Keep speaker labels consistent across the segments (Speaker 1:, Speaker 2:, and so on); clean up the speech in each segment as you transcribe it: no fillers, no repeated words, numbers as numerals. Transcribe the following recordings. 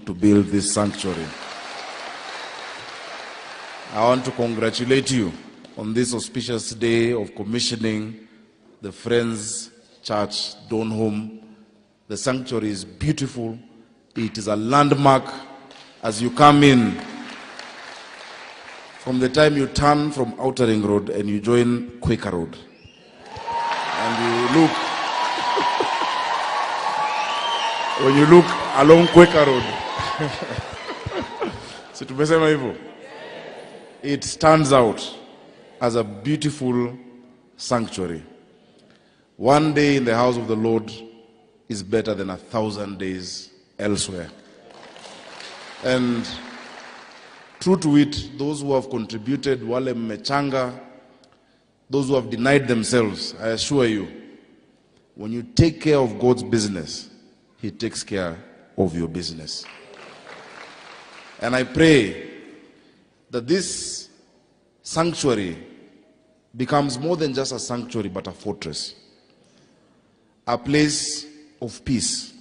Speaker 1: to build this sanctuary. I want to congratulate you on this auspicious day of commissioning the Friends Church Donholm. The sanctuary is beautiful. It is a landmark as you come in. From the time you turn from Outer Ring Road and you join Quaker Road, and you look, when you look along Quaker Road, so tumesema hivyo, it stands out as a beautiful sanctuary. One day in the house of the Lord is better than 1,000 days elsewhere. And true to it, those who have contributed, wale mmechanga, those who have denied themselves, I assure you, when you take care of God's business, He takes care of your business. And I pray that this sanctuary becomes more than just a sanctuary, but a fortress, a place of peace,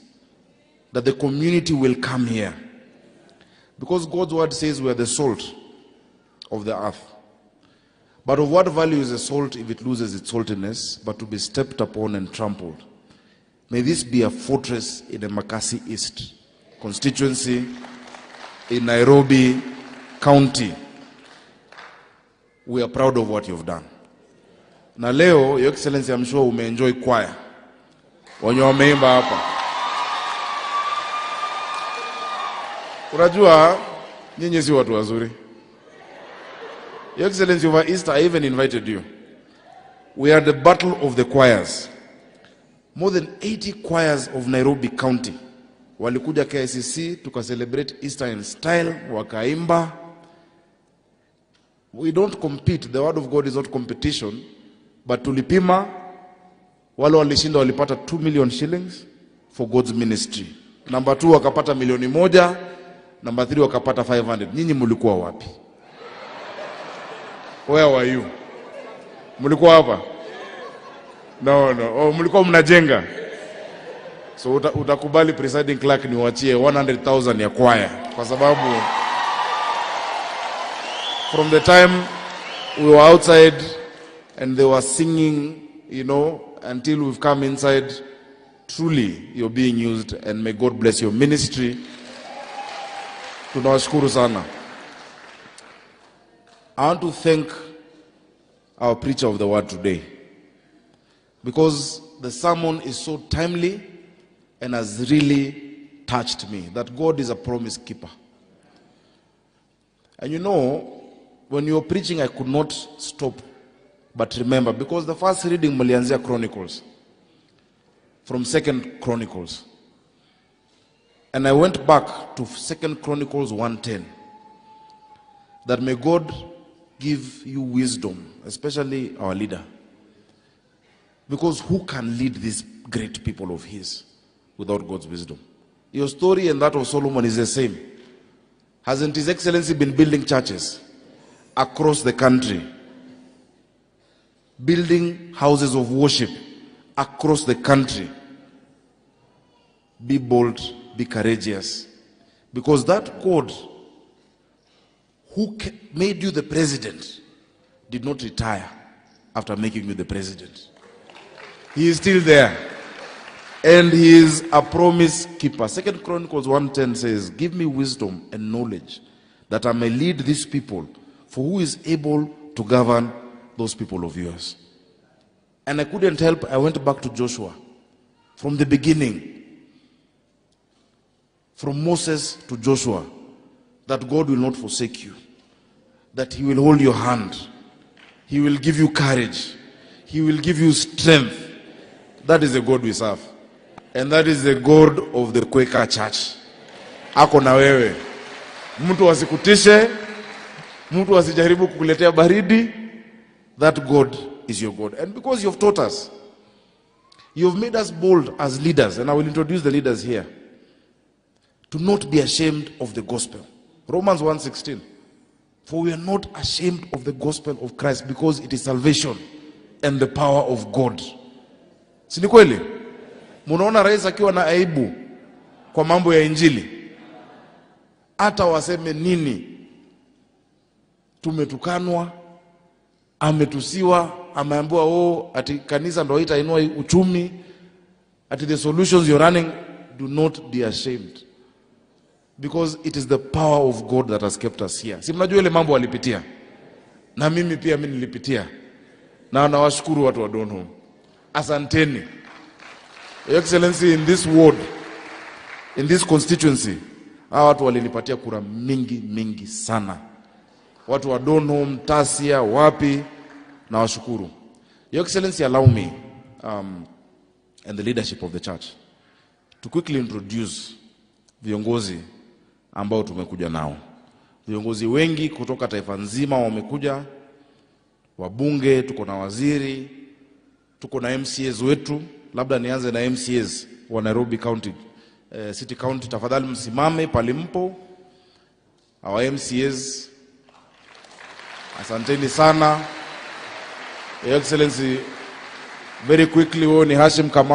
Speaker 1: that the community will come here. Because God's word says we are the salt of the earth. But of what value is the salt if it loses its saltiness, but to be stepped upon and trampled? May this be a fortress in the Makati East constituency, in Nairobi County. We are proud of what you've done. Na leo, Your Excellency, I'm sure umeenjoy choir. Wenye wameimba hapa. Unajua, nyinyi si watu wazuri. Your Excellency, over Easter, I even invited you. We are the battle of the choirs. More than 80 choirs of Nairobi County walikuja KICC to celebrate Easter in style, wakaimba. We don't compete. The word of God is not competition. But tulipima, wale walishinda walipata 2 million shillings for God's ministry. Number 2 wakapata 1,000,000. Number 3 wakapata 500. Nyinyi mulikuwa wapi? Where were you? Mulikuwa hapa? No. Oh, mulikuwa mnajenga. So utakubali presiding clerk niwaachie 100,000 ya choir. Kwa sababu from the time we were outside and they were singing, until we've come inside, truly you're being used, and may God bless your ministry. Tunawashukuru sana. I want to thank our preacher of the word today, because the sermon is so timely and has really touched me, that God is a promise keeper. And when you were preaching, I could not stop but remember, because the first reading mlianzia Chronicles, from 2nd Chronicles. And I went back to 2nd Chronicles 1:10. That may God give you wisdom, especially our leader. Because who can lead these great people of His without God's wisdom? Your story and that of Solomon is the same. Hasn't His Excellency been building churches across the country? Building houses of worship across the country. Be bold, be courageous. Because that God who made you the president did not retire after making you the president. He is still there. And He is a promise keeper. 2nd Chronicles 1:10 says, give me wisdom and knowledge, that I may lead these people, for who is able to govern those people of yours? And I couldn't help, I went back to Joshua. From the beginning, from Moses to Joshua, that God will not forsake you, that He will hold your hand, He will give you courage, He will give you strength. That is the God we serve. And that is the God of the Quaker Church. Ako na wewe. Mtu asikutishe, mtu asijaribu kukuletea baridi. That God is your God. And because you have taught us, you have made us bold as leaders, and I will introduce the leaders here, to not be ashamed of the gospel. Romans 1:16. For we are not ashamed of the gospel of Christ, because it is salvation and the power of God. Si ni kweli? Munaona rais akiwa na aibu kwa mambo ya injili. hata waseme nini, tumetukanwa, ametusiwa, ameambiwa ati kanisa ndio itainua uchumi, ati the solutions you're running. Do not be ashamed, because it is the power of God that has kept us here. Si mnajua ile mambo walipitia, na mimi pia nilipitia, na nawashukuru watu wa Donholm. Asanteni. Your Excellency, in this ward, in this constituency, hawa watu walinipatia kura mingi sana. Watu wa Donholm, Tasia, wapi, na washukuru. Your Excellency, allow me and the leadership of the church to quickly introduce viongozi ambao tumekuja nao. Viongozi wengi kutoka taifa nzima wamekuja, wabunge, tuko na waziri, tuko na MCAs wetu. Labda nianze na MCAs wa Nairobi County, City County. Tafadhali msimame palimpo. Our MCAs, asanteni sana. Your Excellency, very quickly, ni Hashim Kamau.